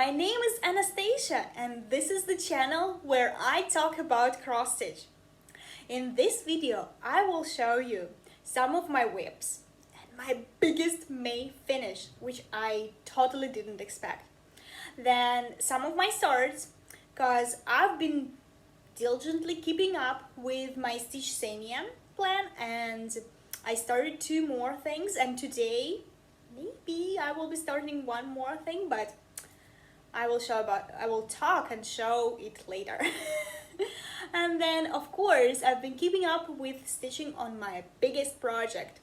My name is Anastasia and this is the channel where I talk about cross stitch. In this video I will show you some of my whips and my biggest May finish, which I totally didn't expect. Then some of my starts, because I've been diligently keeping up with my Stitch Sania plan and I started 2 more things, and today maybe I will be starting 1 more thing, but I will talk and show it later. And then of course I've been keeping up with stitching on my biggest project.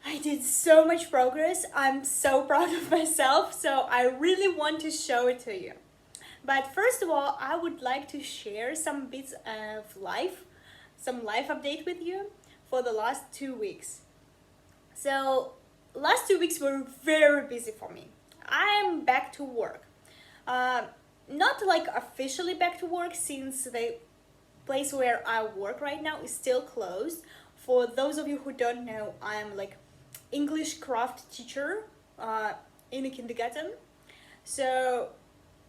I did so much progress. I'm so proud of myself, so I really want to show it to you. But first of all, I would like to share some bits of some life update with you for the last 2 weeks. So last 2 weeks were very busy for me. I'm back to work. Not like officially back to work, since the place where I work right now is still closed. For those of you who don't know, I'm like English craft teacher in a kindergarten. So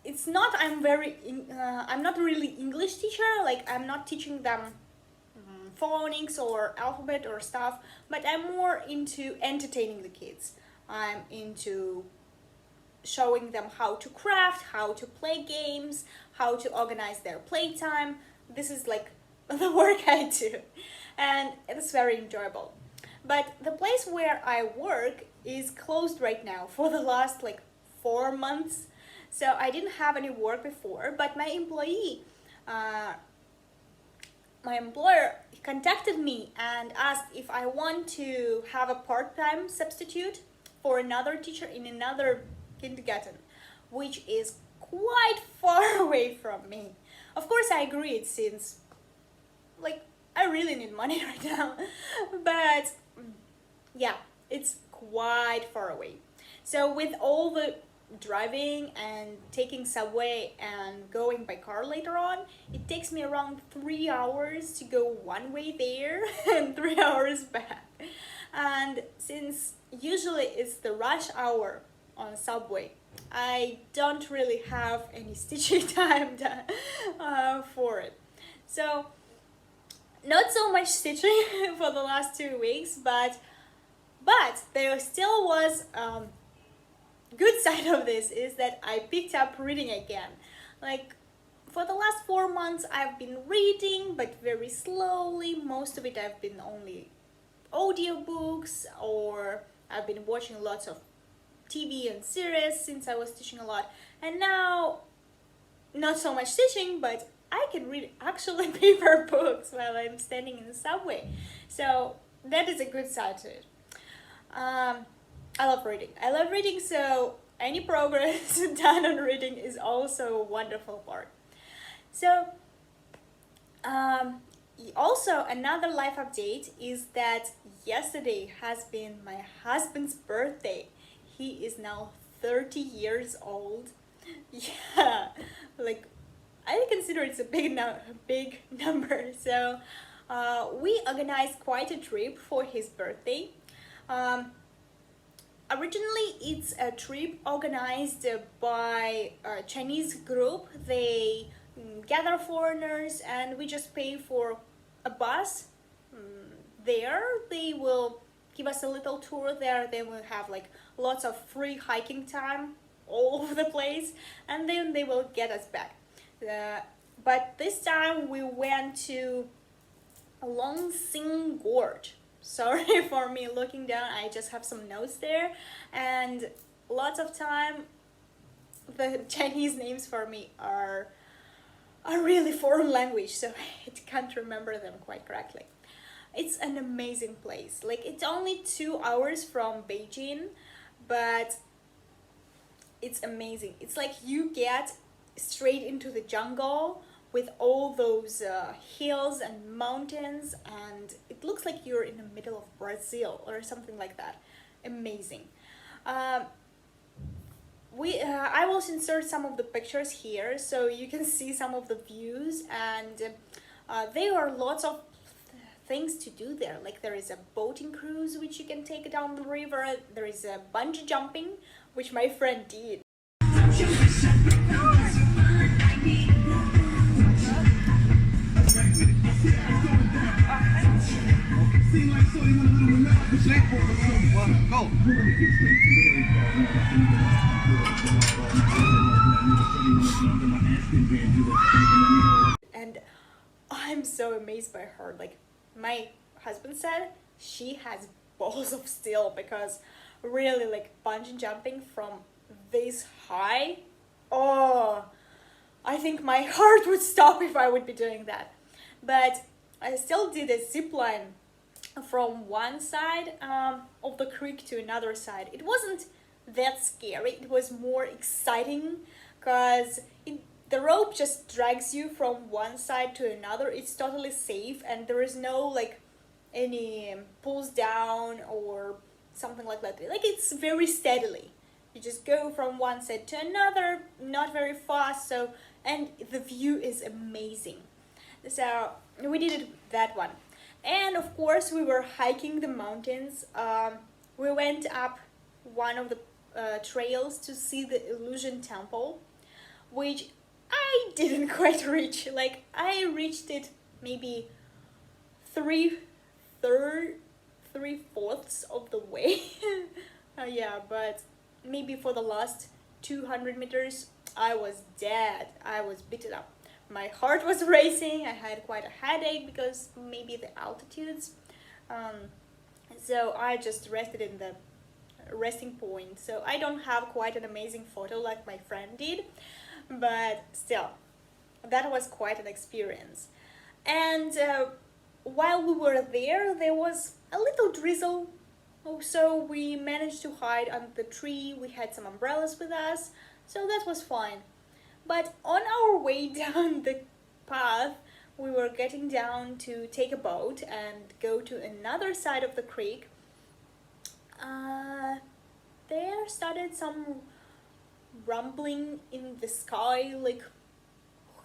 it's not I'm not really English teacher, like I'm not teaching them phonics or alphabet or stuff, but I'm more into entertaining the kids. I'm into showing them how to craft, how to play games, how to organize their playtime. This is like the work I do, and it's very enjoyable. But the place where I work is closed right now for the last like 4 months, so I didn't have any work before. But my employer contacted me and asked if I want to have a part-time substitute for another teacher in another kindergarten, which is quite far away from me. Of course I agreed, since like I really need money right now. But yeah, it's quite far away. So with all the driving and taking subway and going by car later on, it takes me around 3 hours to go one way there and 3 hours back. And since usually it's the rush hour on subway, I don't really have any stitching time for it. So not so much stitching for the last 2 weeks, but there still was good side of this is that I picked up reading again. Like for the last 4 months I've been reading, but very slowly. Most of it I've been only audiobooks, or I've been watching lots of TV and series since I was stitching a lot. And now not so much stitching, but I can read actually paper books while I'm standing in the subway. So that is a good side to it. I love reading, so any progress done on reading is also a wonderful part. So also another life update is that yesterday has been my husband's birthday. He is now 30 years old. Yeah, like I consider it's a big number. So we organized quite a trip for his birthday. Originally it's a trip organized by a Chinese group. They gather foreigners and we just pay for a bus there. They will give us a little tour there. They will have like lots of free hiking time all over the place, and then they will get us back. But this time we went to Longqing Gorge. Sorry for me looking down, I just have some notes there, and lots of time the Chinese names for me are really foreign language, so I can't remember them quite correctly. It's an amazing place. Like it's only 2 hours from Beijing, but it's amazing. It's like you get straight into the jungle with all those hills and mountains, and it looks like you're in the middle of Brazil or something like that. Amazing. I will insert some of the pictures here so you can see some of the views, and there are lots of things to do there. Like there is a boating cruise which you can take down the river. There is a bungee jumping, which my friend did. Go. And I'm so amazed by her. Like my husband said, she has balls of steel because really like bungee jumping from this high, oh, I think my heart would stop if I would be doing that. But I still did a zip line from one side of the creek to another side. It wasn't that scary, it was more exciting because the rope just drags you from one side to another. It's totally safe and there is no like any pulls down or something like that. Like it's very steadily. You just go from one side to another, not very fast, so and the view is amazing. So we did it that one. And of course we were hiking the mountains. We went up one of the trails to see the Illusion Temple, which I didn't quite reach. Like I reached it maybe three-fourths of the way. Yeah, but maybe for the last 200 meters I was dead. I was beaten up. My heart was racing. I had quite a headache because maybe the altitudes. So I just rested in the resting point. So I don't have quite an amazing photo like my friend did, but still, that was quite an experience. And while we were there, there was a little drizzle. So we managed to hide under the tree. We had some umbrellas with us, so that was fine. But on our way down the path, we were getting down to take a boat and go to another side of the creek. There started some rumbling in the sky, like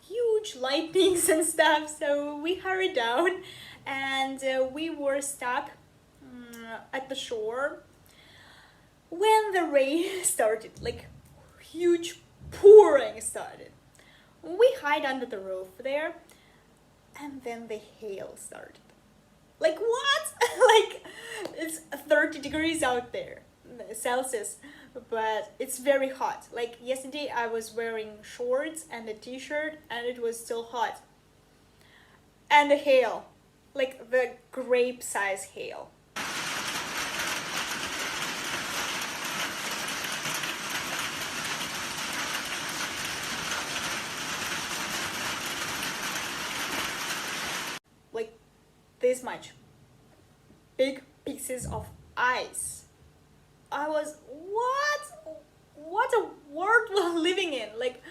huge lightnings and stuff, so we hurried down and we were stuck at the shore when the rain started, like huge pouring started. We hid under the roof there and then the hail started. Like what? Like it's 30 degrees out there, Celsius, but it's very hot. Like yesterday I was wearing shorts and a t-shirt and it was still hot. And the hail, like the grape size hail. Like this much. Big pieces of ice. I was, what a world we're living in. Like,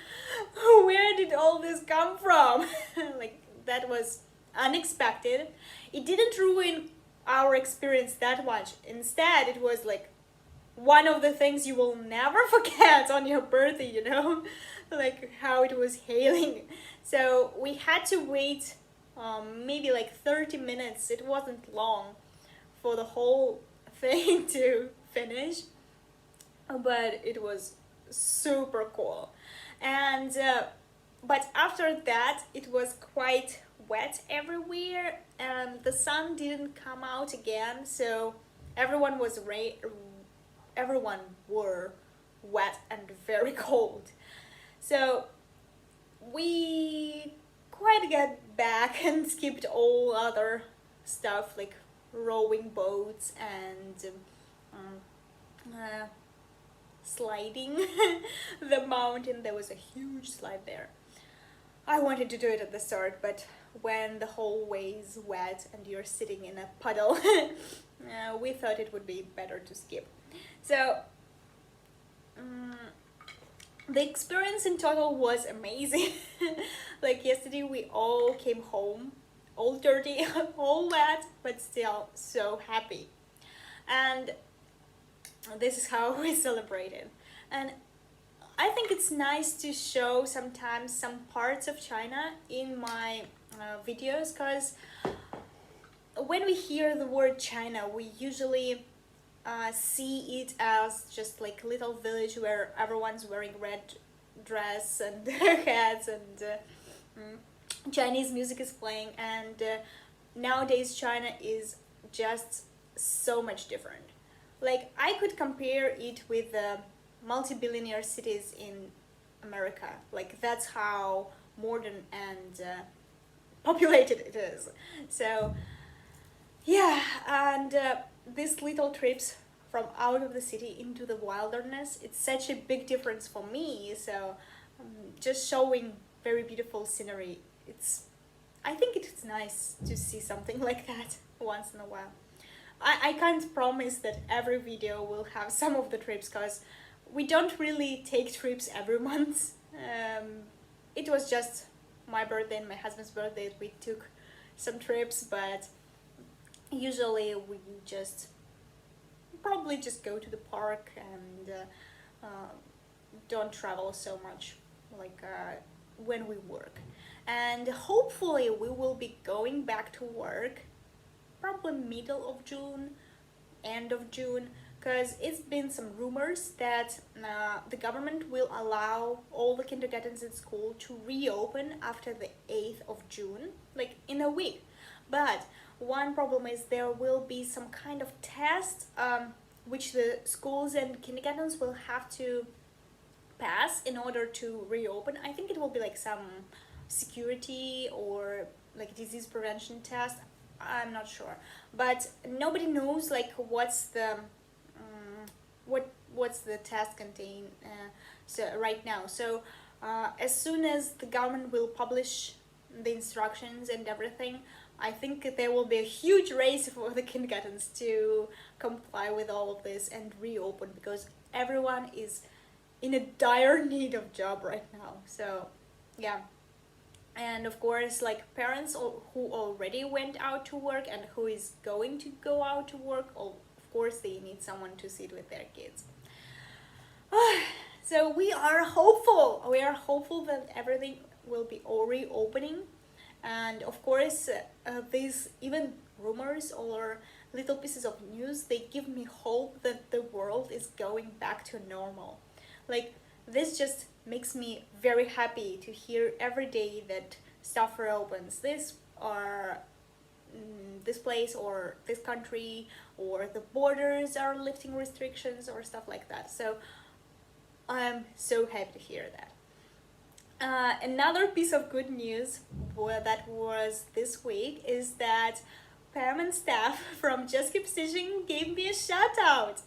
where did all this come from? Like, that was unexpected. It didn't ruin our experience that much. Instead, it was like one of the things you will never forget on your birthday, you know? Like how it was hailing. So we had to wait maybe like 30 minutes. It wasn't long for the whole thing to finish, but it was super cool. And but after that it was quite wet everywhere and the sun didn't come out again, so everyone were wet and very cold. So we quite got back and skipped all other stuff like rowing boats and sliding the mountain. There was a huge slide there. I wanted to do it at the start, but when the whole way is wet and you're sitting in a puddle, we thought it would be better to skip. So the experience in total was amazing. Like yesterday we all came home all dirty, all wet, but still so happy. And this is how we celebrated. And I think it's nice to show sometimes some parts of China in my videos, because when we hear the word China, we usually see it as just like little village where everyone's wearing red dress and hats and Chinese music is playing, and nowadays China is just so much different. Like, I could compare it with the multi-billionaire cities in America. Like, that's how modern and populated it is. So yeah, and these little trips from out of the city into the wilderness, it's such a big difference for me. So just showing very beautiful scenery, I think it's nice to see something like that once in a while. I can't promise that every video will have some of the trips, because we don't really take trips every month. It was just my birthday and my husband's birthday, we took some trips, but usually we just probably just go to the park and don't travel so much, like when we work. And hopefully we will be going back to work probably middle of June, end of June, because it's been some rumors that the government will allow all the kindergartens in school to reopen after the 8th of June, like in a week. But one problem is there will be some kind of test which the schools and kindergartens will have to pass in order to reopen. I think it will be like some security or like disease prevention test. I'm not sure, but nobody knows like what's the what's the test contain so right now. So as soon as the government will publish the instructions and everything, I think there will be a huge race for the kindergartens to comply with all of this and reopen, because everyone is in a dire need of job right now. So yeah. And of course, like parents who already went out to work and who is going to go out to work, of course they need someone to sit with their kids. So we are hopeful. We are hopeful that everything will be all reopening. And of course, these even rumors or little pieces of news, they give me hope that the world is going back to normal. Like, this just makes me very happy to hear every day that stuff reopens. This place or this country, or the borders are lifting restrictions or stuff like that. So I'm so happy to hear that. Another piece of good news that was this week is that Pam and staff from Just Keep Stitching gave me a shout out.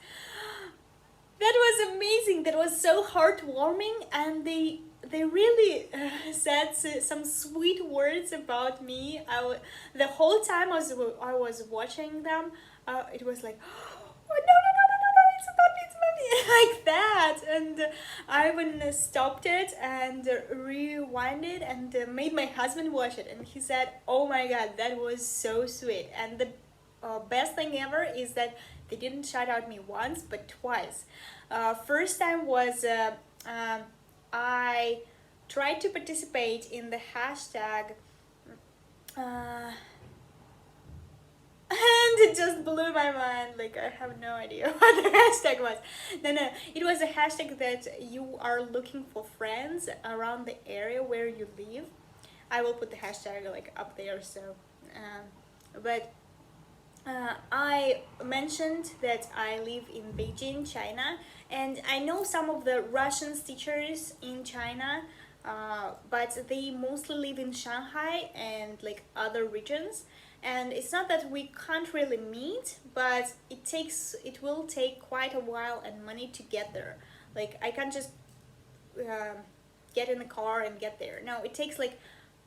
That was amazing. That was so heartwarming, and they really said some sweet words about me. The whole time I was watching them, it was like, oh no, it's about me, like that. And I even stopped it and rewinded and made my husband watch it, and he said, oh my god, that was so sweet. And the best thing ever is that they didn't shout out me once but twice. First time was I tried to participate in the hashtag and it just blew my mind. Like, I have no idea what the hashtag was. No, it was a hashtag that you are looking for friends around the area where you live. I will put the hashtag like up there. So but I mentioned that I live in Beijing, China, and I know some of the Russian teachers in China, but they mostly live in Shanghai and like other regions. And it's not that we can't really meet, but it will take quite a while and money to get there. Like, I can't just get in the car and get there. No, it takes like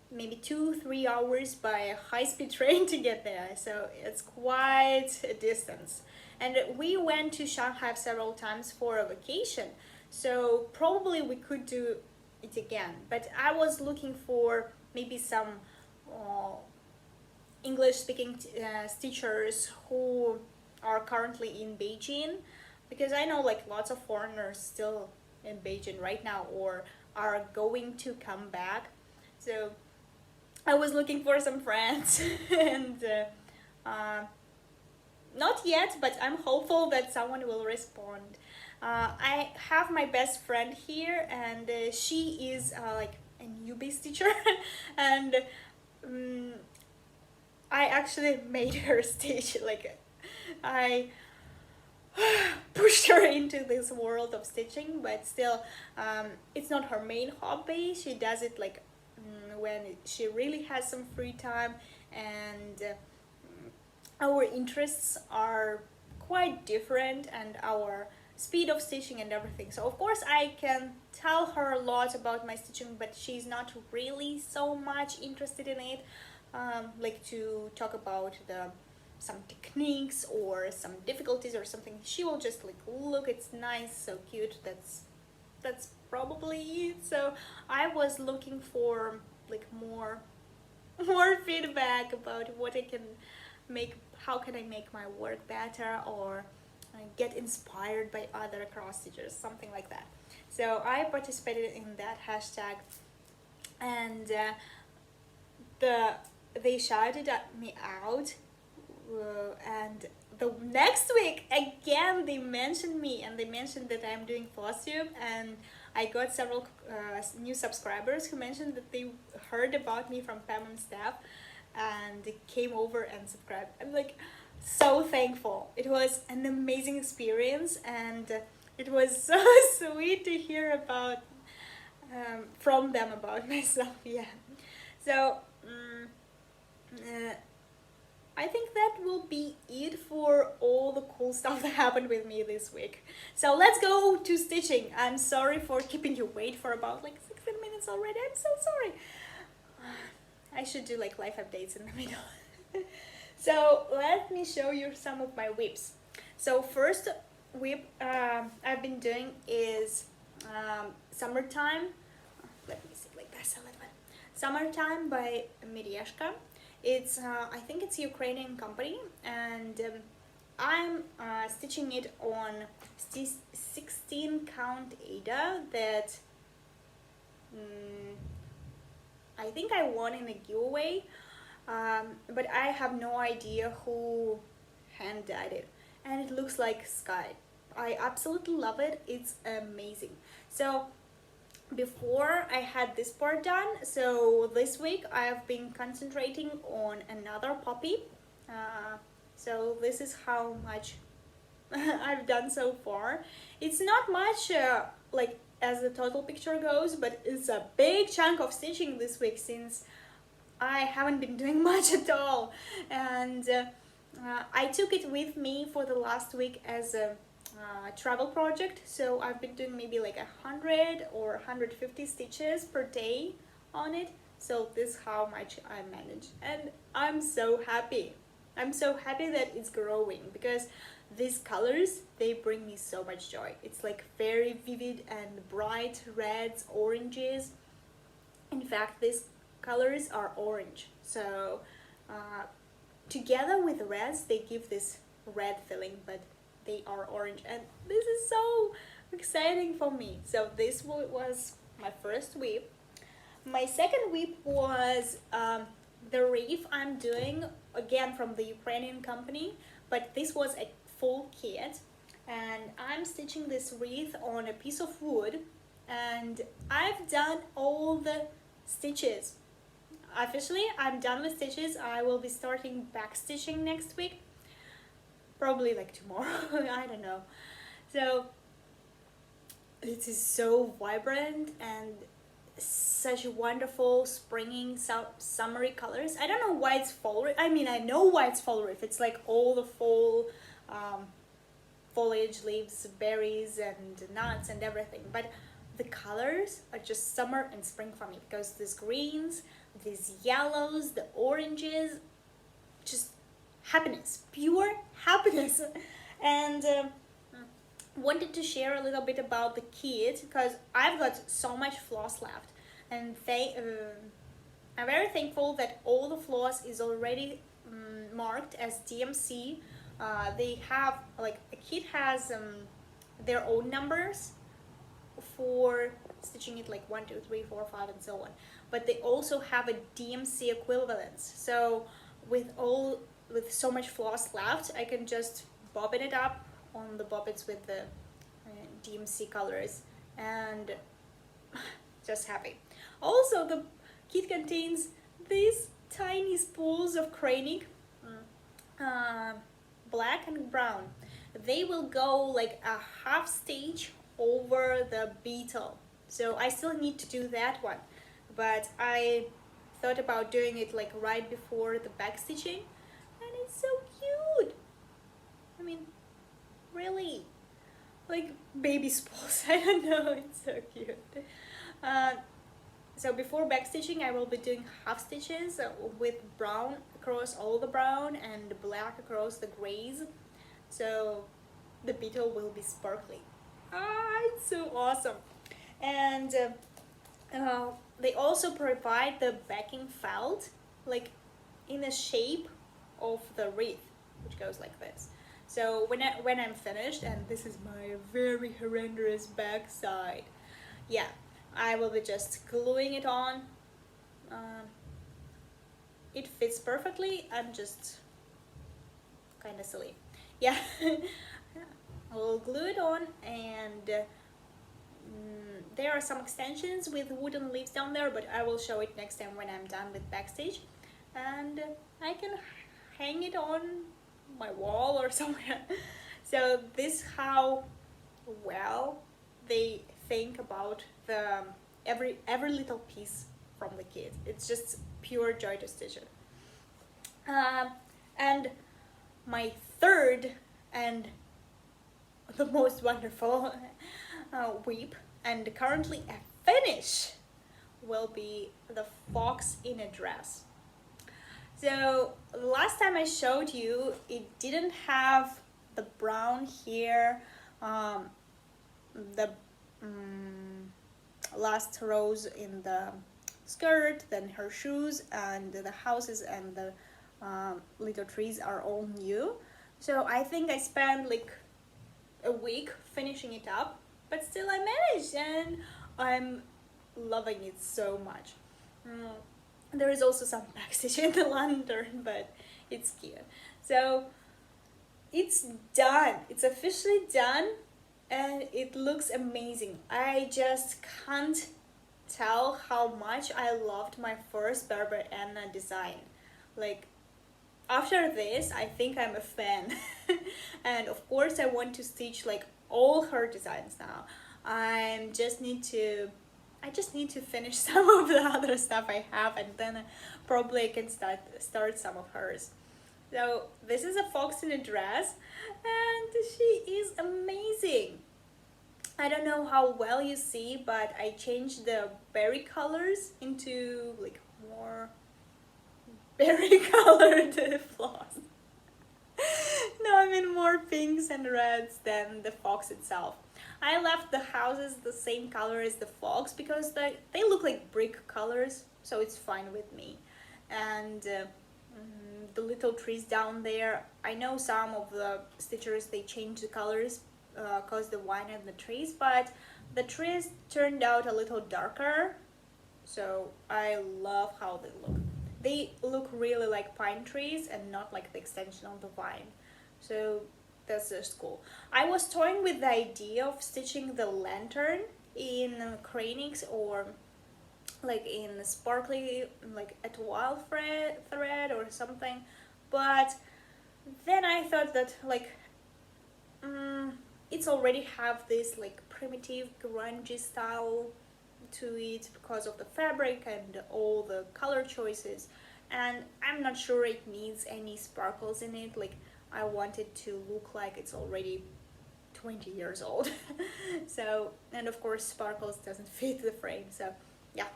maybe 2-3 hours by a high-speed train to get there. So it's quite a distance. And we went to Shanghai several times for a vacation, so probably we could do it again. But I was looking for maybe some English-speaking teachers who are currently in Beijing, because I know like lots of foreigners still in Beijing right now or are going to come back. So I was looking for some friends and not yet, but I'm hopeful that someone will respond. I have my best friend here, and she is like a newbie teacher and I actually made her stitch like I pushed her into this world of stitching, but still, it's not her main hobby. She does it like when she really has some free time, and our interests are quite different, and our speed of stitching and everything. So of course I can tell her a lot about my stitching, but she's not really so much interested in it, like to talk about the some techniques or some difficulties or something. She will just like, look, it's nice, so cute, that's probably it. So I was looking for like more feedback about what I can make, how can I make my work better, or get inspired by other cross stitchers, something like that. So I participated in that hashtag, and they shouted at me out, and the next week again they mentioned me, and they mentioned that I'm doing Flosstube, and I got several new subscribers who mentioned that they heard about me from Pam and Steph, and they came over and subscribed. I'm like so thankful. It was an amazing experience, and it was so sweet to hear about from them about myself. Yeah. So I think that will be it for all the cool stuff that happened with me this week. So let's go to stitching. I'm sorry for keeping you wait for about like 16 minutes already. I'm so sorry. I should do like life updates in the middle. So let me show you some of my whips. So first whip I've been doing is Summertime. Let me see like this a little bit. Summertime by Miryashka. It's I think it's a Ukrainian company, and I'm stitching it on 16 count Ada that I think I won in a giveaway, but I have no idea who hand dyed it, and it looks like sky. I absolutely love it. It's amazing. So before I had this part done, so this week I have been concentrating on another poppy. So this is how much I've done so far. It's not much like as the total picture goes, but it's a big chunk of stitching this week since I haven't been doing much at all, and I took it with me for the last week as a travel project. So I've been doing maybe like 100 or 150 stitches per day on it. So this is how much I manage, and I'm so happy. I'm so happy that it's growing, because these colors, they bring me so much joy. It's like very vivid and bright reds, oranges. In fact, these colors are orange, so together with the reds they give this red feeling, but they are orange, and this is so exciting for me. So this was my first whip. My second whip was the wreath I'm doing, again from the Ukrainian company, but this was a full kit, and I'm stitching this wreath on a piece of wood, and I've done all the stitches. Officially, I'm done with stitches. I will be starting back stitching next week, probably like tomorrow. I don't know. So it is so vibrant and such wonderful springing summery colors. I don't know why it's fall wreath. I mean, I know why it's fall wreath. It's like all the fall foliage, leaves, berries and nuts and everything, but the colors are just summer and spring for me, because these greens, these yellows, the oranges, just happiness, pure happiness. And wanted to share a little bit about the kit, because I've got so much floss left, and I'm very thankful that all the floss is already marked as DMC. They have like a kit has their own numbers for stitching it, like 1, 2, 3, 4, 5 and so on, but they also have a DMC equivalence. So with so much floss left, I can just bobbin it up on the bobbins with the DMC colors, and just happy. Also, the kit contains these tiny spools of Kreinik. black and brown, they will go like a half stitch over the beetle. So I still need to do that one, but I thought about doing it like right before the back stitching, and it's so cute. I mean, really, like baby spools. I don't know, it's so cute. Uh, so before back stitching, I will be doing half stitches with brown across all the brown and black across the grays. So the beetle will be sparkly. Ah, it's so awesome. And they also provide the backing felt, like in the shape of the wreath, which goes like this. So when I'm finished, and this is my very horrendous back side, yeah, I will be just gluing it on. It fits perfectly. I'm just kind of silly. Yeah, I'll glue it on, and there are some extensions with wooden leaves down there, but I will show it next time when I'm done with backstage, and I can hang it on my wall or somewhere. So this how well they think about the every little piece from the kit. It's just pure joy to stitch it. And my third and the most wonderful whip, and currently a finish, will be the fox in a dress. So the last time I showed you, it didn't have the brown here, the last rows in the skirt, then her shoes, and the houses and the little trees are all new. So I think I spent like a week finishing it up, but still I managed, and I'm loving it so much. There is also some backstitch in the lantern, but it's cute. So it's done. It's officially done, and it looks amazing. I just can't tell how much I loved my first Berber Anna design. Like, after this, I think I'm a fan. And of course I want to stitch like all her designs now. I just need to finish some of the other stuff I have, and then probably I can start some of hers. So this is a fox in a dress, and she is amazing. I don't know how well you see, but I changed the berry colors into like more berry colored floss. No, I mean more pinks and reds than the fox itself. I left the houses the same color as the fox because they look like brick colors, so it's fine with me. And the little trees down there, I know some of the stitchers, they change the colors cause the wine and the trees, but the trees turned out a little darker, so I love how they look. They look really like pine trees and not like the extension of the vine. So that's just cool. I was toying with the idea of stitching the lantern in cranix or like in sparkly, like étoile thread or something, but then I thought that like it's already have this like primitive grungy style to it because of the fabric and all the color choices, and I'm not sure it needs any sparkles in it. Like, I want it to look like it's already 20 years old. So, and of course sparkles doesn't fit the frame, so yeah.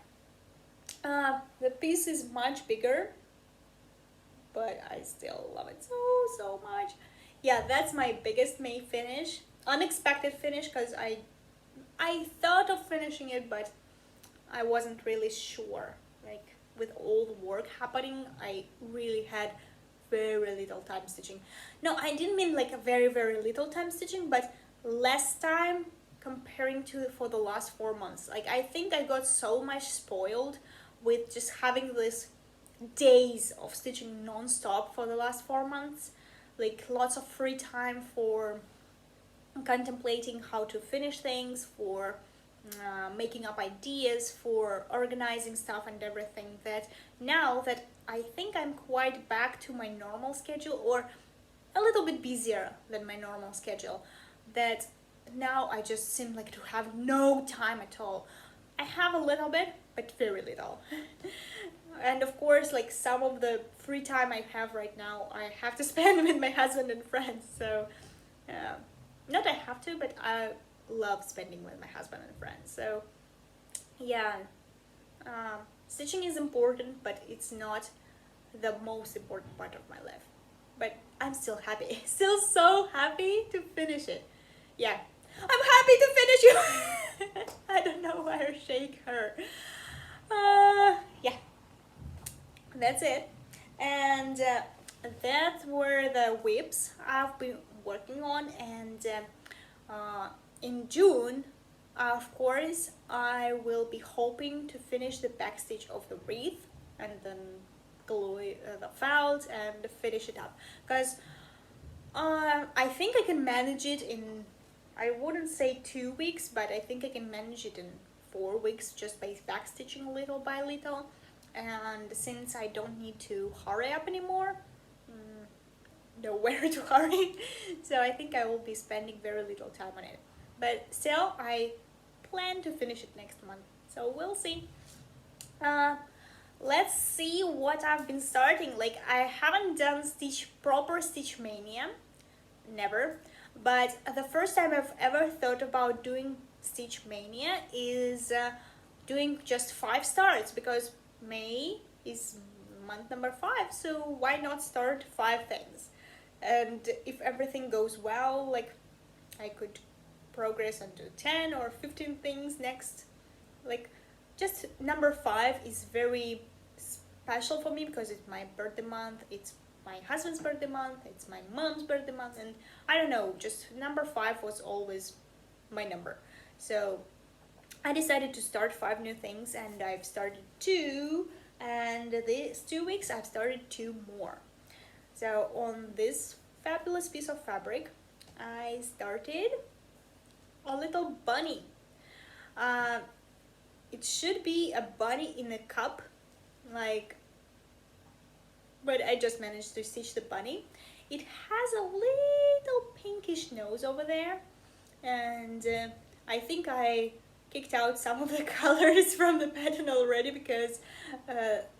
The piece is much bigger, but I still love it so much. Yeah, that's my biggest May finish. Unexpected finish, because I thought of finishing it, but I wasn't really sure. Like, with all the work happening, I really had very little time stitching. No, I didn't mean like a very little time stitching, but less time comparing to for the last 4 months. Like, I think I got so much spoiled with just having this days of stitching non-stop for the last 4 months. Like, lots of free time for contemplating how to finish things, for making up ideas, for organizing stuff and everything, that now that I think I'm quite back to my normal schedule, or a little bit busier than my normal schedule, that now I just seem like to have no time at all. I have a little bit, but very little. And of course, like some of the free time I have right now, I have to spend with my husband and friends. So, not I have to, but I love spending with my husband and friends. So, yeah, stitching is important, but it's not the most important part of my life. But I'm still happy, still so happy to finish it. Yeah, I'm happy to finish it. I don't know why I shake her. Yeah, that's it. And that were the whips I've been working on. And in June, of course, I will be hoping to finish the back stitch of the wreath and then glue the felt and finish it up, because I think I can manage it in, I wouldn't say 2 weeks, but I think I can manage it in 4 weeks just by backstitching little by little. And since I don't need to hurry up anymore, nowhere to hurry, so I think I will be spending very little time on it. But still, I plan to finish it next month, so we'll see. Let's see what I've been starting. Like, I haven't done proper Stitch Mania, never. But the first time I've ever thought about doing Stitch Mania is doing just 5 starts, because May is month number 5, so why not start 5 things? And if everything goes well, like I could progress onto 10 or 15 things next. Like, just number 5 is very special for me because it's my birthday month, it's my husband's birthday month, it's my mom's birthday month, and I don't know, just number 5 was always my number. So I decided to start 5 new things, and I've started 2, and these 2 weeks I've started 2 more. So on this fabulous piece of fabric, I started a little bunny. It should be a bunny in a cup, like, but I just managed to stitch the bunny. It has a little pinkish nose over there, and I think I kicked out some of the colors from the pattern already, because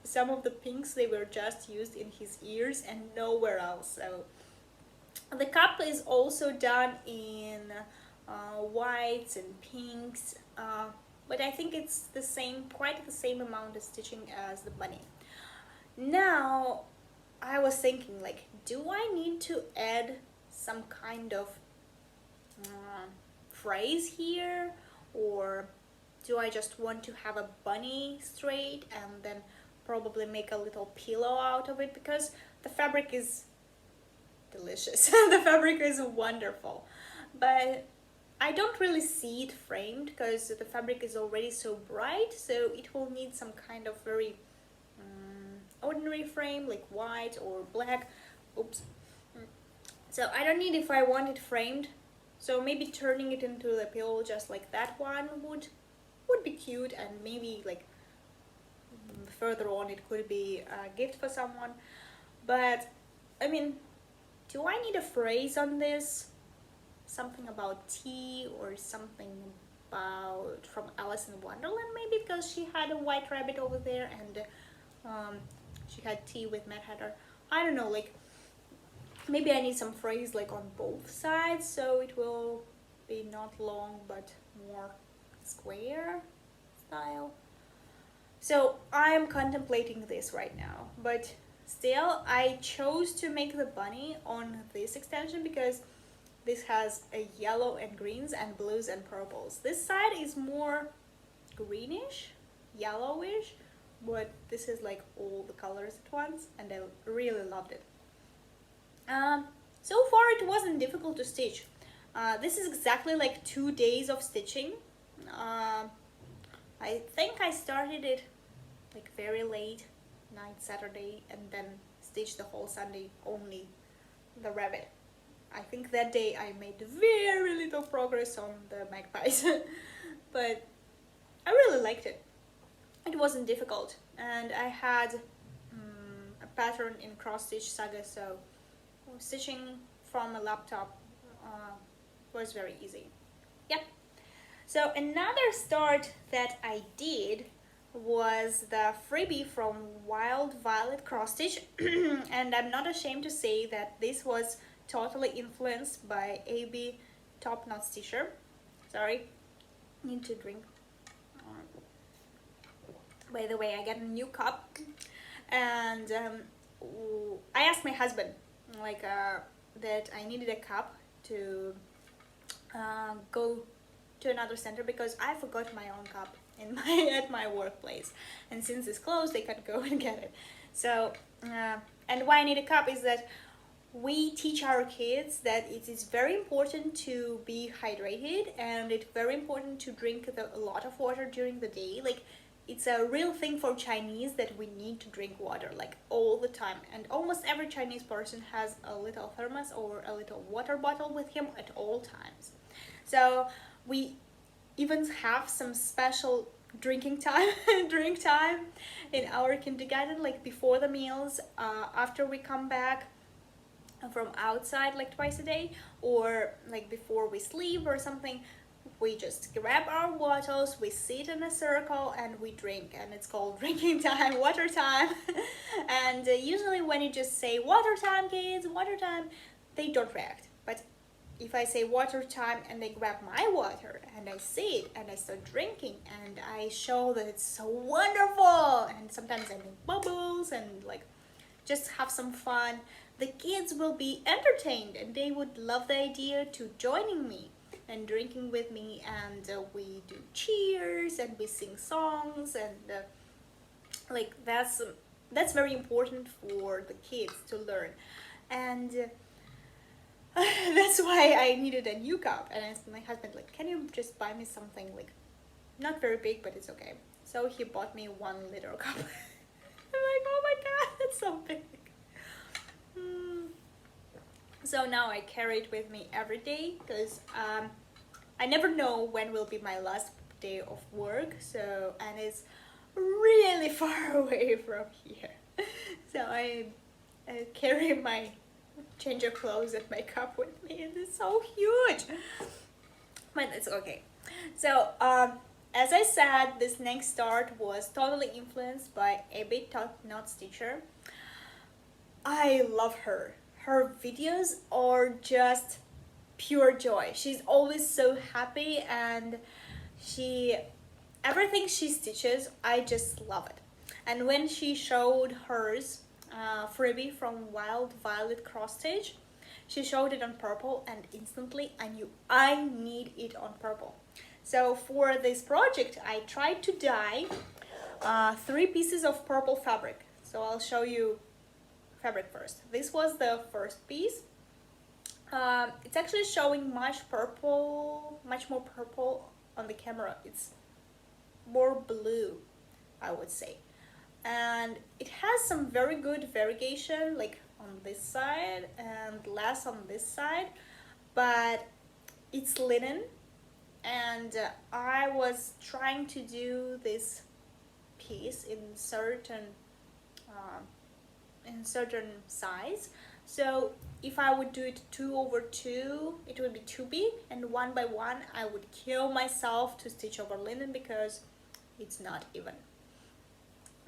some of the pinks, they were just used in his ears and nowhere else. So the cup is also done in whites and pinks, but I think it's the same, quite the same amount of stitching as the bunny. Now I was thinking, like, do I need to add some kind of phrase here, or do I just want to have a bunny straight and then probably make a little pillow out of it, because the fabric is delicious. The fabric is wonderful, but I don't really see it framed because the fabric is already so bright, so it will need some kind of very ordinary frame, like white or black. Oops. So I don't need, if I want it framed, so maybe turning it into the pillow just like that one would be cute, and maybe like further on it could be a gift for someone. But I mean, do I need a phrase on this? Something about tea, or something about from Alice in Wonderland maybe, because she had a white rabbit over there, and she had tea with Mad Hatter. I don't know, like maybe I need some phrase like on both sides, so it will be not long but more square style. So I am contemplating this right now, but still I chose to make the bunny on this extension because this has a yellow and greens and blues and purples. This side is more greenish, yellowish, but this is like all the colors at once, and I really loved it. So far it wasn't difficult to stitch. This is exactly like 2 days of stitching. I think I started it like very late night Saturday, and then stitched the whole Sunday only the rabbit. I think that day I made very little progress on the magpies, but I really liked it. It wasn't difficult, and I had a pattern in Cross Stitch Saga, so stitching from a laptop was very easy. Yep. So another start that I did was the freebie from Wild Violet Cross Stitch, and I'm not ashamed to say that this was totally influenced by AB Top Knot Stitcher. Sorry, need to drink. By the way, I got a new cup, and I asked my husband like that I needed a cup to go to another center because I forgot my own cup in my at my workplace, and since it's closed, they can't go and get it. So and why I need a cup is that we teach our kids that it is very important to be hydrated, and it's very important to drink a lot of water during the day. Like, it's a real thing for Chinese that we need to drink water like all the time, and almost every Chinese person has a little thermos or a little water bottle with him at all times. So we even have some special drinking time drink time in our kindergarten, like before the meals, after we come back from outside like twice a day, or like before we sleep or something. We just grab our bottles, we sit in a circle, and we drink, and it's called drinking time, water time. And usually when you just say water time, kids, water time, they don't react. But if I say water time and they grab my water and I sit and I start drinking and I show that it's so wonderful, and sometimes I make bubbles and like just have some fun, the kids will be entertained and they would love the idea to joining me and drinking with me, and we do cheers and we sing songs, and like that's very important for the kids to learn. And that's why I needed a new cup, and I asked my husband like, can you just buy me something like not very big, but it's okay. So he bought me 1 liter cup. I'm like, oh my god, that's so big. So now I carry it with me every day because I never know when will be my last day of work. So, and it's really far away from here. So I carry my change of clothes and my cup with me, and it's so huge. But it's okay. So as I said, this next start was totally influenced by AB Top Knot Stitcher. I love her. Her videos are just pure joy. She's always so happy, and everything she stitches, I just love it. And when she showed hers freebie from Wild Violet Cross Stitch, she showed it on purple, and instantly I knew I need it on purple. So for this project, I tried to dye 3 pieces of purple fabric. So I'll show you fabric first. This was the first piece. It's actually showing much more purple on the camera. It's more blue, I would say. And it has some very good variegation, like on this side and less on this side, but it's linen, and I was trying to do this piece in certain size. So if I would do it 2/2, it would be too big, and 1 by 1 I would kill myself to stitch over linen because it's not even.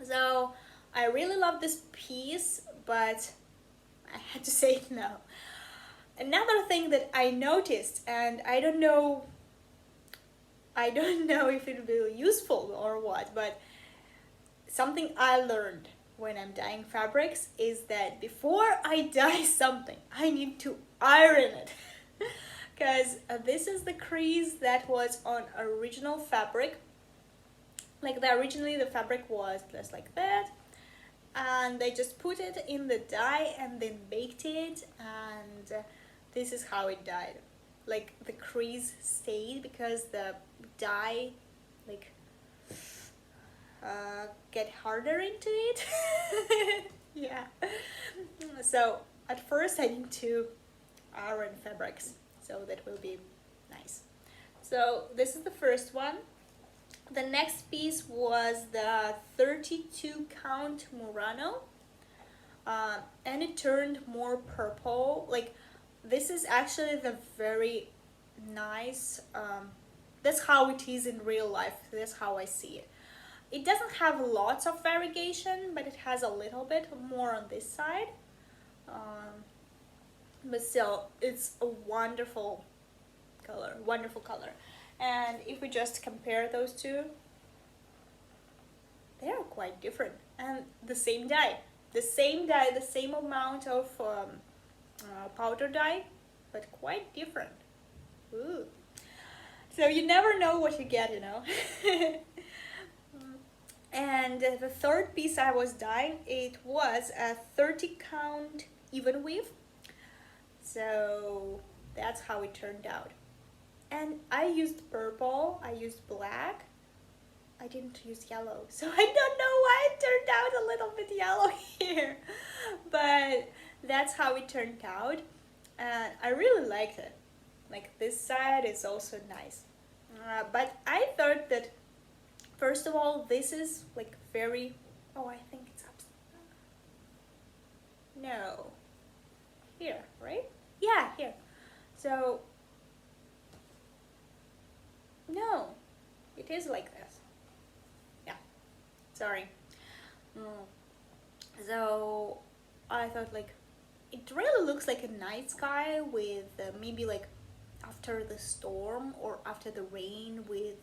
So I really love this piece, but I had to say no. Another thing that I noticed, and I don't know if it will be useful or what, but something I learned when I'm dyeing fabrics is that before I dye something, I need to iron it. Because this is the crease that was on original fabric. Like originally the fabric was just like that, and they just put it in the dye and then baked it, and this is how it dyed. Like the crease stayed because the dye like get harder into it. Yeah. So at first I need to iron fabrics, so that will be nice. So this is the first one. The next piece was the 32 count Murano. and it turned more purple. Like, this is actually the very nice, that's how it is in real life. That's how I see it. It doesn't have lots of variegation, but it has a little bit more on this side. But still, it's a wonderful color. And if we just compare those two, they are quite different. And the same dye, the same amount of powder dye, but quite different. Ooh. So you never know what you get, you know. And the third piece I was dyeing, it was a 30 count even weave. So that's how it turned out. And I used purple, I used black, I didn't use yellow, so I don't know why it turned out a little bit yellow here. But that's how it turned out, and I really liked it. Like, this side is also nice. But I thought that, first of all, this is like very, oh, I think it's up. No. Here, right? Yeah, here. So, no, it is like this. Yeah, sorry. So, I thought, like, it really looks like a night sky with maybe like after the storm or after the rain, with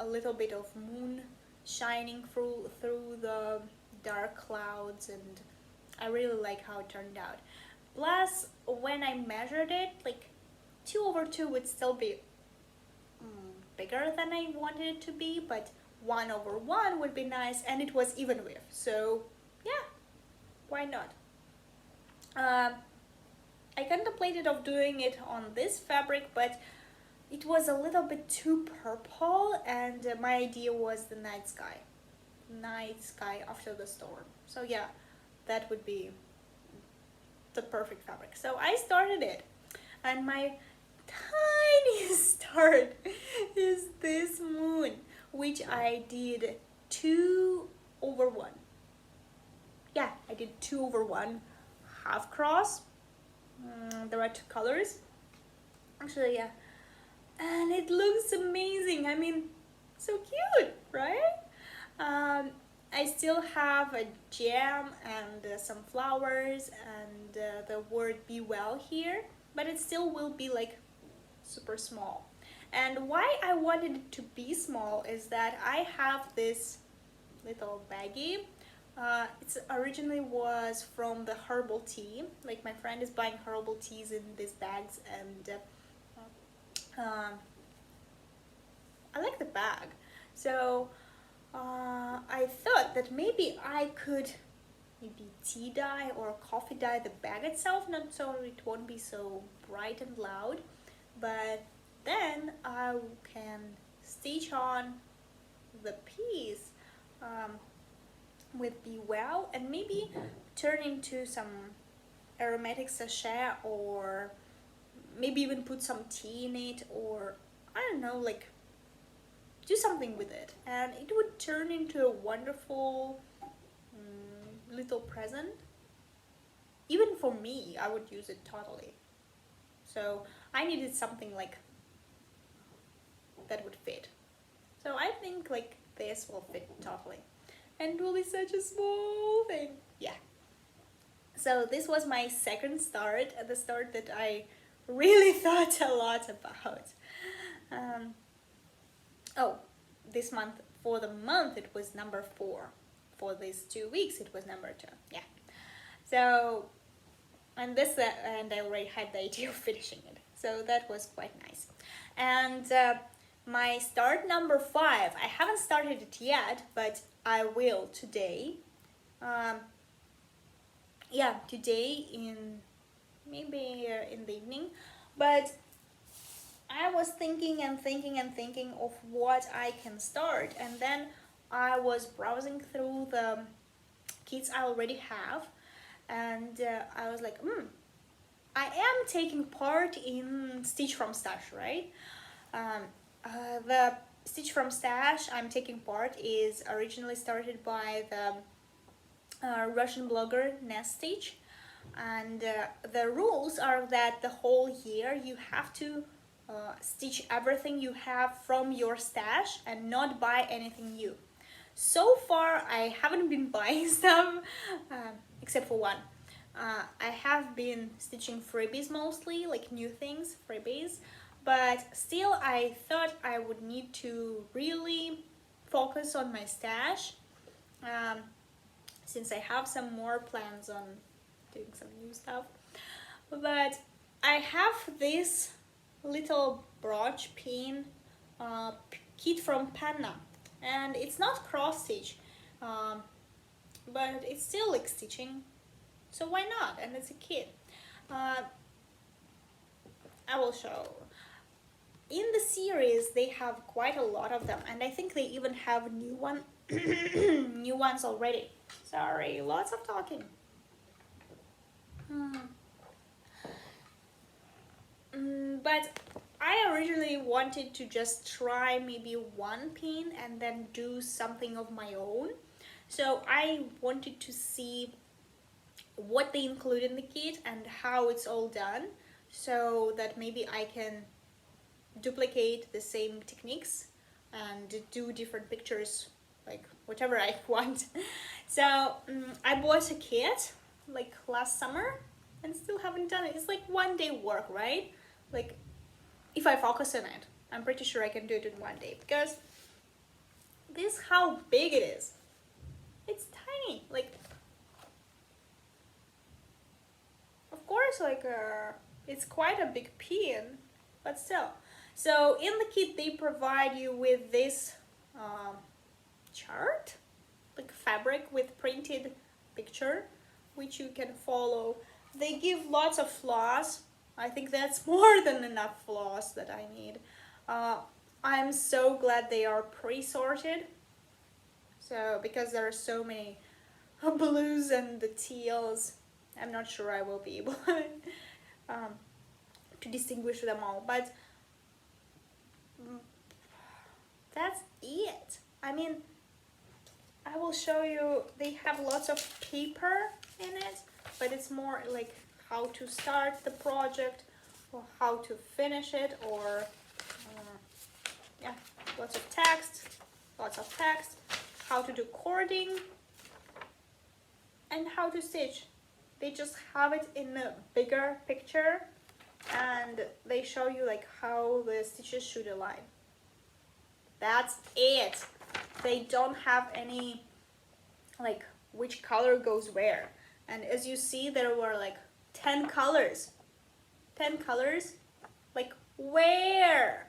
a little bit of moon shining through the dark clouds, and I really like how it turned out. Plus, when I measured it, like 2/2 would still be bigger than I wanted it to be, but 1/1 would be nice, and it was even width, so yeah, why not? I contemplated of doing it on this fabric, but it was a little bit too purple, and my idea was the night sky after the storm. So yeah, that would be the perfect fabric. So I started it, and my tiniest start is this moon, which I did 2/1. Yeah, I did 2/1 half cross. There are two colors, actually, yeah, and it looks amazing. I mean, so cute, right? I still have a gem and some flowers and the word "be well" here, but it still will be like super small. And why I wanted it to be small is that I have this little baggie. It originally was from the herbal tea. Like, my friend is buying herbal teas in these bags, and I like the bag. So I thought that maybe I could tea dye or coffee dye the bag itself, not so it won't be so bright and loud, but then I can stitch on the piece with Be Well, and maybe turn into some aromatic sachet, or maybe even put some tea in it, or I don't know, like do something with it, and it would turn into a wonderful little present. Even for me, I would use it totally. So I needed something like that would fit. So I think like this will fit totally, and it will be such a small thing. Yeah. So this was my second start, at the start that I really thought a lot about. Oh, this month, for the month, it was number 4. For these 2 weeks, it was number 2. Yeah. So, and I already had the idea of finishing it. So that was quite nice. And my start number 5, I haven't started it yet, but I will today. Yeah, today maybe in the evening. But I was thinking of what I can start, and then I was browsing through the kits I already have, and I was like, I am taking part in Stitch from Stash, right? The Stitch from Stash I'm taking part is originally started by the Russian blogger Nest Stitch, and the rules are that the whole year you have to stitch everything you have from your stash and not buy anything new. So far, I haven't been buying stuff, except for one. I have been stitching freebies mostly, like new things, freebies, but still I thought I would need to really focus on my stash, um, since I have some more plans on doing some new stuff. But I have this little brooch pin kit from Penna, and it's not cross stitch, um, but it's still like stitching, so why not? And it's a kit. uh, I will show. In the series they have quite a lot of them, and I think they even have new one new ones already. Sorry, lots of talking. But I originally wanted to just try maybe one pin and then do something of my own. So I wanted to see what they include in the kit and how it's all done, so that maybe I can duplicate the same techniques and do different pictures, like whatever I want. So I bought a kit like last summer and still haven't done it. It's like 1 day work, right? Like, if I focus on it, I'm pretty sure I can do it in 1 day, because this is how big it is. It's tiny. Like, of course, like it's quite a big pin, but still. So in the kit they provide you with this chart, like fabric with printed picture, which you can follow. They give lots of floss. I think that's more than enough floss that I need. I'm so glad they are pre-sorted. So, because there are so many blues and the teals, I'm not sure I will be able to distinguish them all. But that's it. I mean, I will show you, they have lots of paper in it, but it's more like how to start the project or how to finish it, or yeah, lots of text, how to do cording, and how to stitch. They just have it in a bigger picture, and they show you like how the stitches should align. That's it. They don't have any like which color goes where. And as you see, there were like 10 colors. 10 colors? Like, where?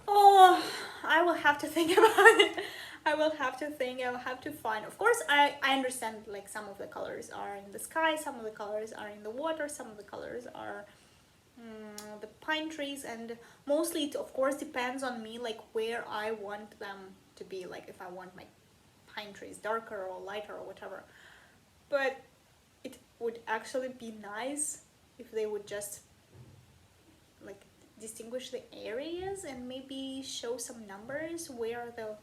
Oh, I will have to think about it. I will have to find. Of course, I understand like some of the colors are in the sky, some of the colors are in the water, some of the colors are the pine trees, and mostly it of course depends on me, like where I want them to be, like if I want my pine trees darker or lighter or whatever. But it would actually be nice if they would just like distinguish the areas and maybe show some numbers where the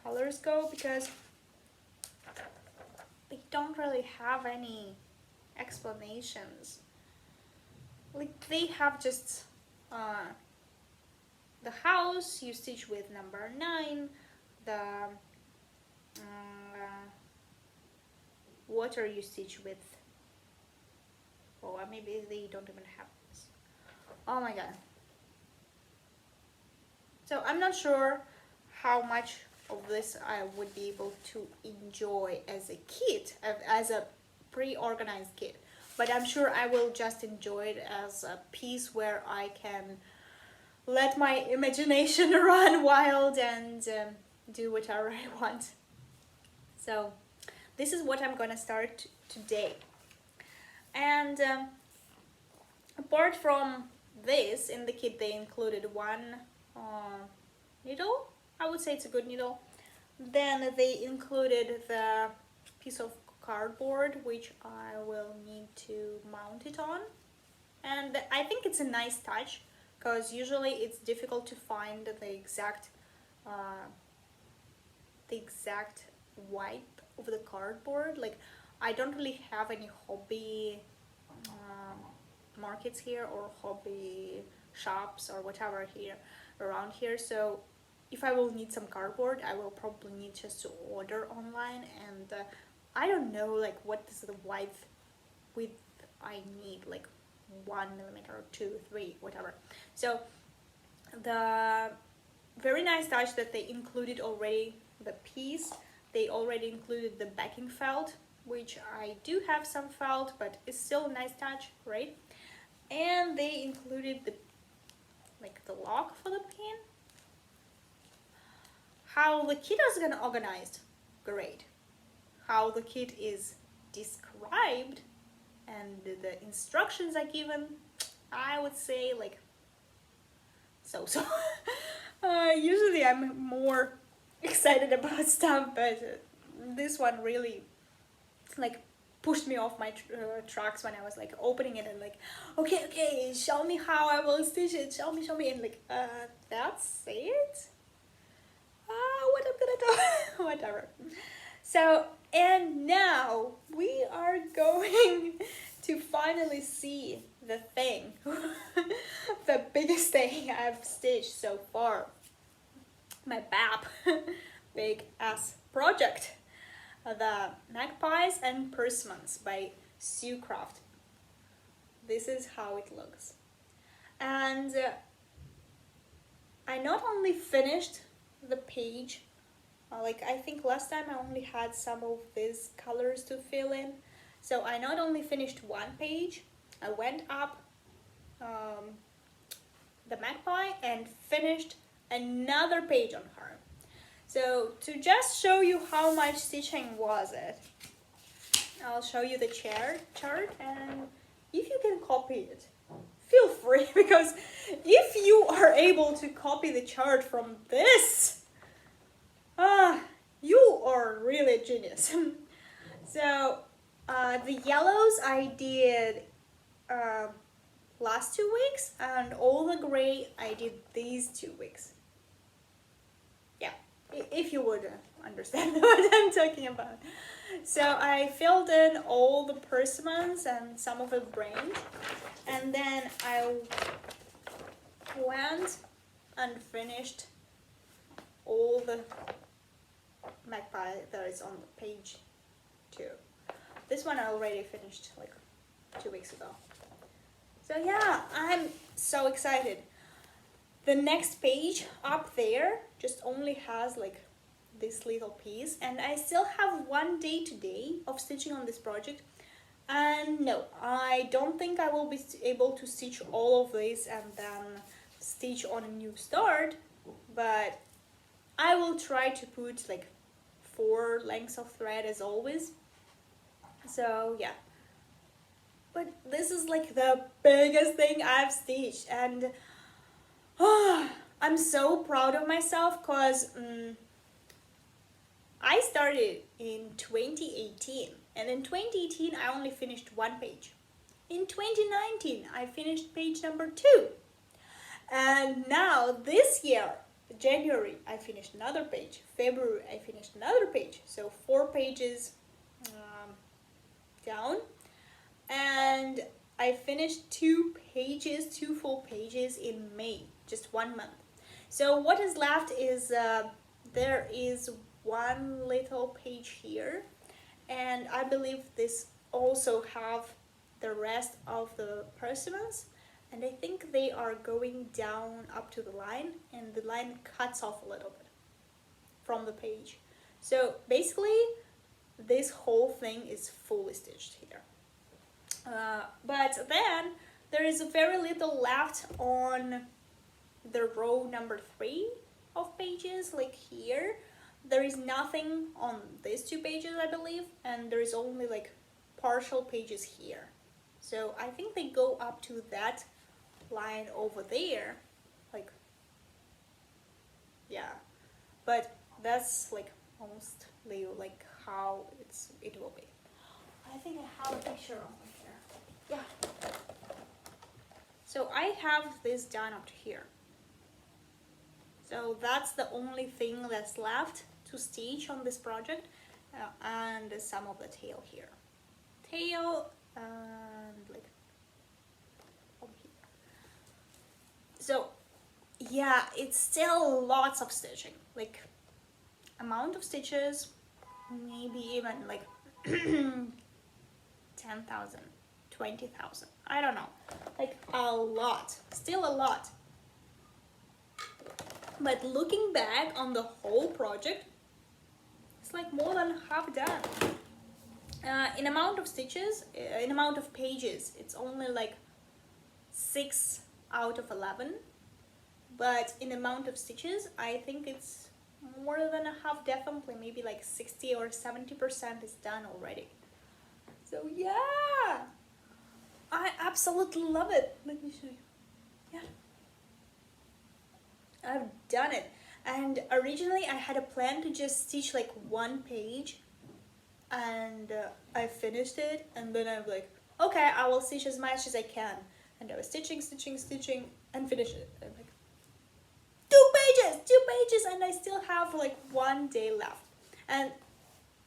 colors go, because they don't really have any explanations. Like, they have just the house you stitch with number 9, the water you stitch with, oh, maybe they don't even have this. Oh my god. So I'm not sure how much of this I would be able to enjoy as a kit, as a pre-organized kit, but I'm sure I will just enjoy it as a piece where I can let my imagination run wild and do whatever I want. So this is what I'm gonna start today. And apart from this, in the kit they included one needle. I would say it's a good needle. Then they included the piece of cardboard, which I will need to mount it on. And I think it's a nice touch, because usually it's difficult to find the exact wipe of the cardboard. Like, I don't really have any hobby markets here or hobby shops or whatever here around here, so if I will need some cardboard, I will probably need just to order online. And I don't know like what is the width I need, like 1 millimeter or 2, 3, whatever. So the very nice touch that they included already the piece, they already included the backing felt, which I do have some felt, but it's still a nice touch, right? And they included the lock for the pin. How the kit is gonna organized, great. How the kit is described and the instructions are given, I would say like so. Usually I'm more excited about stuff, but this one really like pushed me off my tracks when I was like opening it and like, okay, show me how I will stitch it, show me, and like, that's it? What I'm gonna do, whatever. So, and now we are going to finally see the thing, the biggest thing I've stitched so far, my BAP, big ass project, the Magpies and Persimmons by Sue Craft. This is how it looks. And I not only finished the page, like I think last time I only had some of these colors to fill in, so I not only finished one page, I went up the Magpie and finished another page on her. So to just show you how much stitching was it, I'll show you the chart, and if you can copy it, feel free, because if you are able to copy the chart from this, you are really a genius. So the yellows I did last 2 weeks, and all the gray I did these 2 weeks. Yeah, if you would understand what I'm talking about. So I filled in all the persimmons and some of the brains, and then I went and finished all the magpie that is on page 2. This one I already finished like 2 weeks ago. So yeah, I'm so excited. The next page up there just only has like this little piece, and I still have 1 day today of stitching on this project. And no, I don't think I will be able to stitch all of this and then stitch on a new start, but I will try to put like 4 lengths of thread as always. So yeah, but this is like the biggest thing I've stitched, and I'm so proud of myself, because I started in 2018, and in 2018 I only finished 1 page. In 2019 I finished page number 2, and now this year, January, I finished another page. February I finished another page, so 4 pages down, and I finished 2 full pages in May, just 1 month. So what is left is there is 1 little page here, and I believe this also have the rest of the persimmons, and I think they are going down up to the line, and the line cuts off a little bit from the page. So basically this whole thing is fully stitched here. But then there is very little left on the row number 3 of pages, like here. There is nothing on these 2 pages, I believe, and there is only like partial pages here. So I think they go up to that line over there, like, yeah, but that's like mostly like how it will be. I think I have a picture over here. Yeah. So I have this done up to here. So that's the only thing that's left to stitch on this project. and some of the tail here. Tail and like over here. So yeah, it's still lots of stitching. Like amount of stitches, maybe even like 10,000, 20,000. I don't know. Like a lot. Still a lot. But looking back on the whole project, it's like more than half done. In amount of stitches, in amount of pages, it's only like 6 out of 11. But in amount of stitches, I think it's more than a half, definitely, maybe like 60 or 70% is done already. So yeah, I absolutely love it. Let me show you. Yeah. I've done it, and originally I had a plan to just stitch like one page, and I finished it, and then I'm like, okay, I will stitch as much as I can, and I was stitching, and finished it. And I'm like, 2 pages, and I still have like 1 day left. And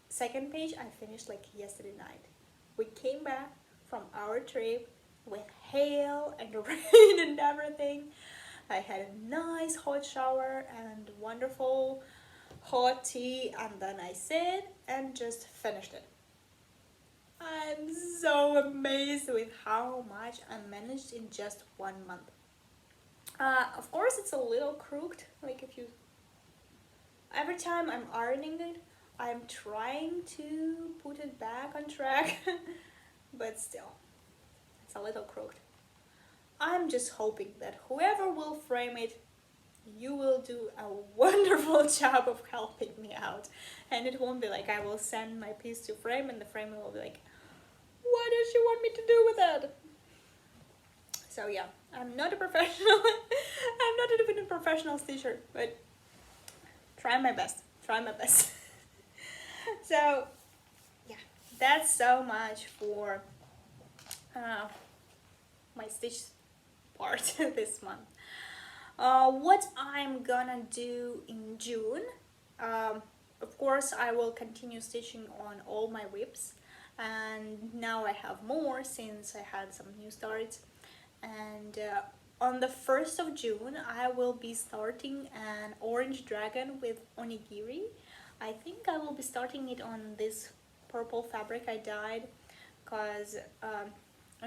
second page I finished like yesterday night. We came back from our trip with hail and rain and everything. I had a nice hot shower and wonderful hot tea, and then I sat and just finished it. I'm so amazed with how much I managed in just 1 month. Of course it's a little crooked, like if you... Every time I'm ironing it, I'm trying to put it back on track, but still, it's a little crooked. I'm just hoping that whoever will frame it, you will do a wonderful job of helping me out. And it won't be like I will send my piece to frame and the framer will be like, what does she want me to do with it? So yeah, I'm not a professional. I'm not even a professional stitcher, but try my best. So yeah, that's so much for my stitch part this month. What I'm gonna do in June, of course I will continue stitching on all my whips, and now I have more since I had some new starts. And on the 1st of June I will be starting an orange dragon with onigiri. I think I will be starting it on this purple fabric I dyed, because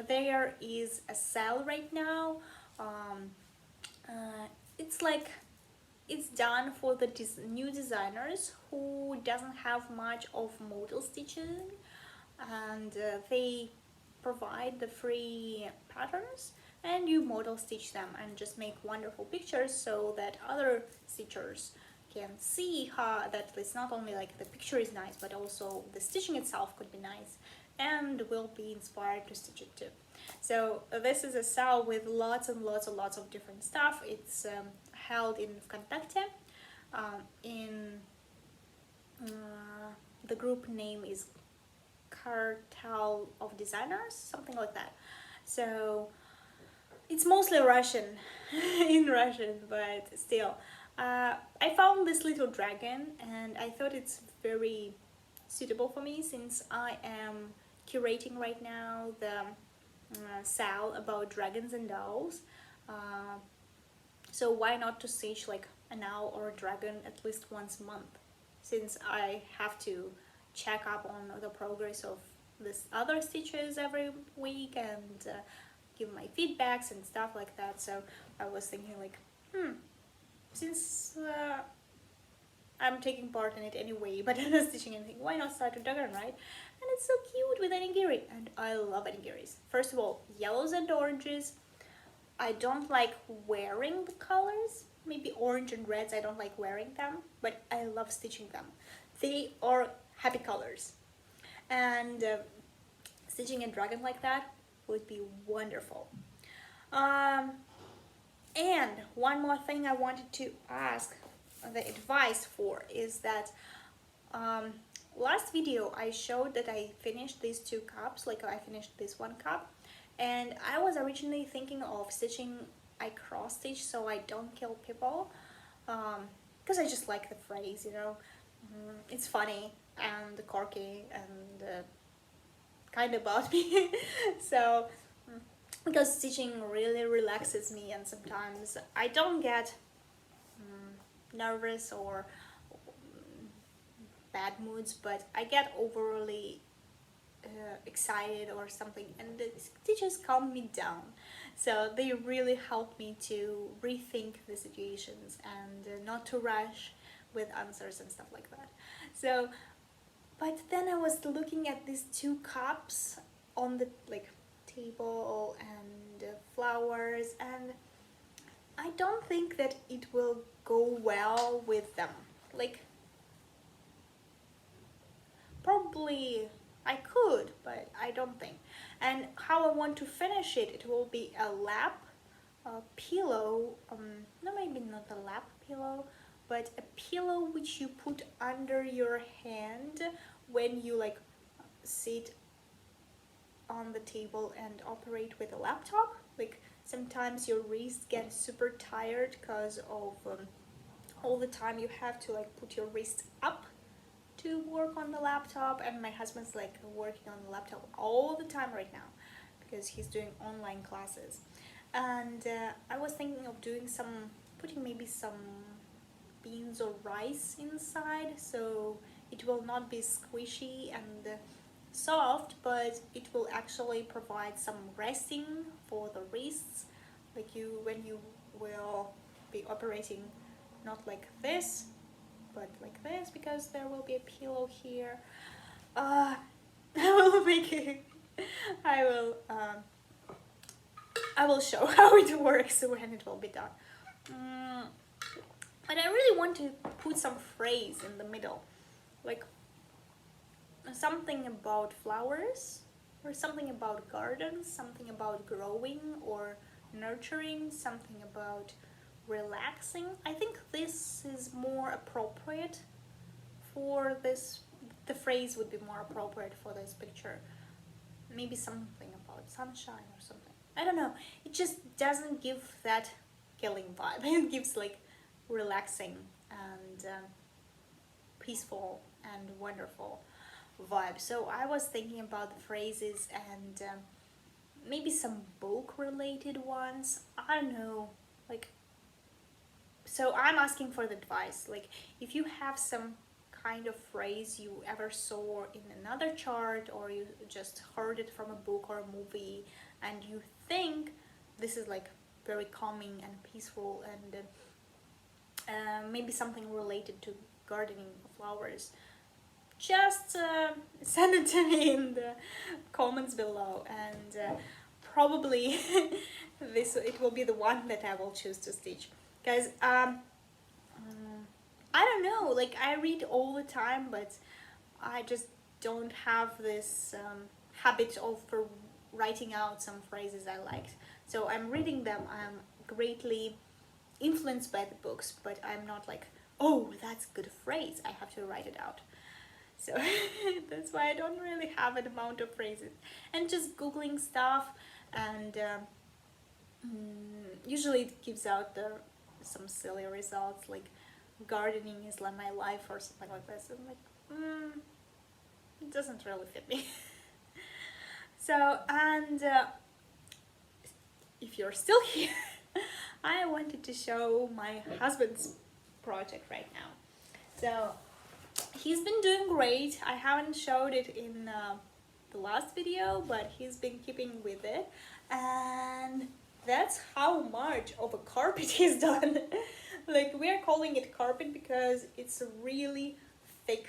there is a sale right now. It's like it's done for the new designers who doesn't have much of modal stitching, and they provide the free patterns and you model stitch them and just make wonderful pictures so that other stitchers can see how that it's not only like the picture is nice, but also the stitching itself could be nice and will be inspired to stitch it too. So this is a sale with lots and lots of different stuff. It's held in Vkontakte. The group name is Cartel of Designers, something like that. So it's mostly Russian, in Russian, but still. I found this little dragon and I thought it's very suitable for me since I am curating right now the sale about dragons and dolls. So why not to stitch like an owl or a dragon at least once a month, since I have to check up on the progress of this other stitches every week and give my feedbacks and stuff like that. So I was thinking like, since I'm taking part in it anyway, but I'm not stitching anything, why not start a dragon, right? And it's so cute with onigiri, and I love onigiris. First of all, yellows and oranges. I don't like wearing the colors. Maybe orange and reds, I don't like wearing them, but I love stitching them. They are happy colors. And stitching a dragon like that would be wonderful. And one more thing I wanted to ask the advice for is that last video I showed that I finished these 2 cups, like I finished this 1 cup, and I was originally thinking of stitching a cross stitch so I don't kill people, because I just like the phrase, you know, it's funny and quirky and kind of about me. So because stitching really relaxes me, and sometimes I don't get nervous or bad moods, but I get overly excited or something, and the stitches calm me down. So they really help me to rethink the situations and not to rush with answers and stuff like that. So but then I was looking at these two cups on the like table and flowers, and I don't think that it will go well with them. Like probably I could, but I don't think. And how I want to finish it, it will be a lap pillow, no, maybe not a lap pillow, but a pillow which you put under your hand when you like sit on the table and operate with a laptop. Like sometimes your wrist gets super tired because of all the time you have to like put your wrist up to work on the laptop, and my husband's like working on the laptop all the time right now because he's doing online classes. And I was thinking of doing some, putting maybe some beans or rice inside, so it will not be squishy and soft, but it will actually provide some resting for the wrists, like you when you will be operating not like this but like this, because there will be a pillow here. I will make it. I will I will show how it works when it will be done. And I really want to put some phrase in the middle, like something about flowers, or something about gardens, something about growing or nurturing, something about relaxing. I think this is more appropriate for this, the phrase would be more appropriate for this picture. Maybe something about sunshine or something. I don't know. It just doesn't give that killing vibe. It gives like relaxing and peaceful and wonderful vibe. So I was thinking about the phrases and maybe some book related ones. I don't know. Like, so I'm asking for the advice. Like, if you have some kind of phrase you ever saw in another chart, or you just heard it from a book or a movie, and you think this is like very calming and peaceful, and maybe something related to gardening, flowers, just send it to me in the comments below, and probably it will be the one that I will choose to stitch. Because I don't know, like I read all the time, but I just don't have this habit of writing out some phrases I liked. So I'm reading them, I'm greatly influenced by the books, but I'm not like, oh, that's a good phrase, I have to write it out. So that's why I don't really have an amount of phrases. And just Googling stuff, and usually it gives out some silly results, like gardening is like my life or something like this. I'm like, it doesn't really fit me. So, and if you're still here, I wanted to show my husband's project right now. So he's been doing great. I haven't showed it in the last video, but he's been keeping with it, and that's how much of a carpet he's done. Like, we're calling it carpet because it's really thick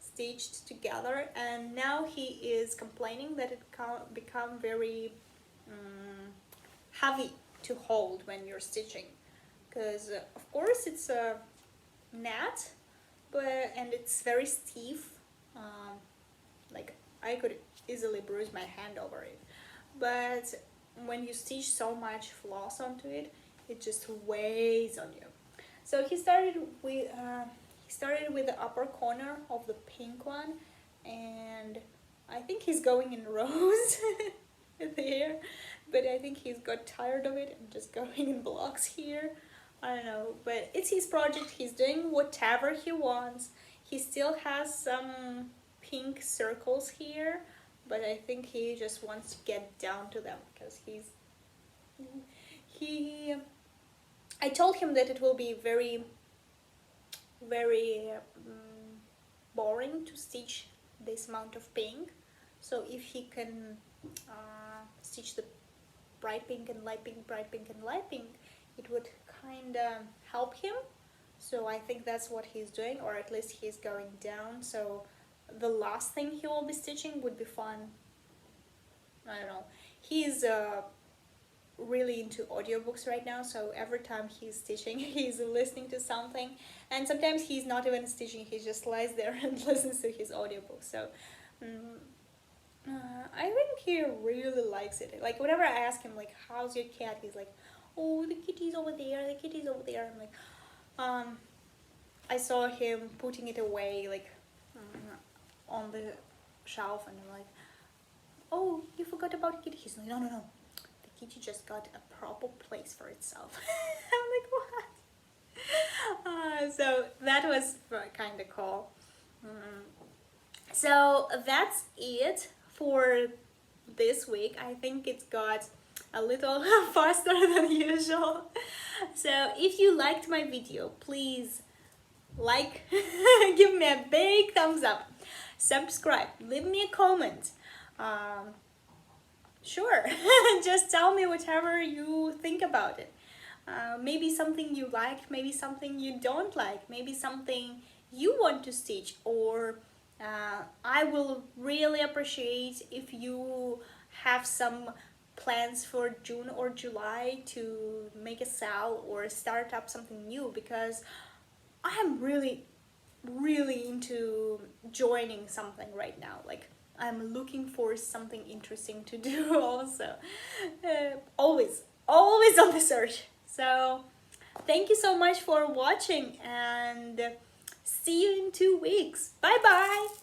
stitched together, and now he is complaining that it become very heavy to hold when you're stitching, because of course it's a net, and it's very stiff. Like, I could easily bruise my hand over it, but when you stitch so much floss onto it, it just weighs on you. So he started with the upper corner of the pink one, and I think he's going in rows there, but I think he's got tired of it and just going in blocks here. I don't know, but it's his project. He's doing whatever he wants. He still has some pink circles here, but I think he just wants to get down to them because he I told him that it will be very boring to stitch this amount of pink, so if he can stitch the bright pink and light pink, bright pink and light pink, it would kind of help him. So I think that's what he's doing, or at least he's going down, so the last thing he will be stitching would be fun. I don't know. He's really into audiobooks right now, so every time he's stitching he's listening to something, and sometimes he's not even stitching, he just lies there and listens to his audiobook. So I think he really likes it. Like whenever I ask him like, how's your cat, he's like, oh, the kitty's over there, the kitty's over there. I'm like, I saw him putting it away like on the shelf, and I'm like, oh, you forgot about the kitty. He's like, no, the kitty just got a proper place for itself. I'm like, what? So that was kind of cool. So that's it for this week. I think it's got a little faster than usual. So if you liked my video, please like, give me a big thumbs up, subscribe, leave me a comment. Sure, just tell me whatever you think about it. Maybe something you liked, maybe something you don't like, maybe something you want to stitch, or I will really appreciate if you have some plans for June or July to make a sale or start up something new, because I am really into joining something right now. Like I'm looking for something interesting to do also. Always on the search. So thank you so much for watching, and see you in 2 weeks. Bye bye.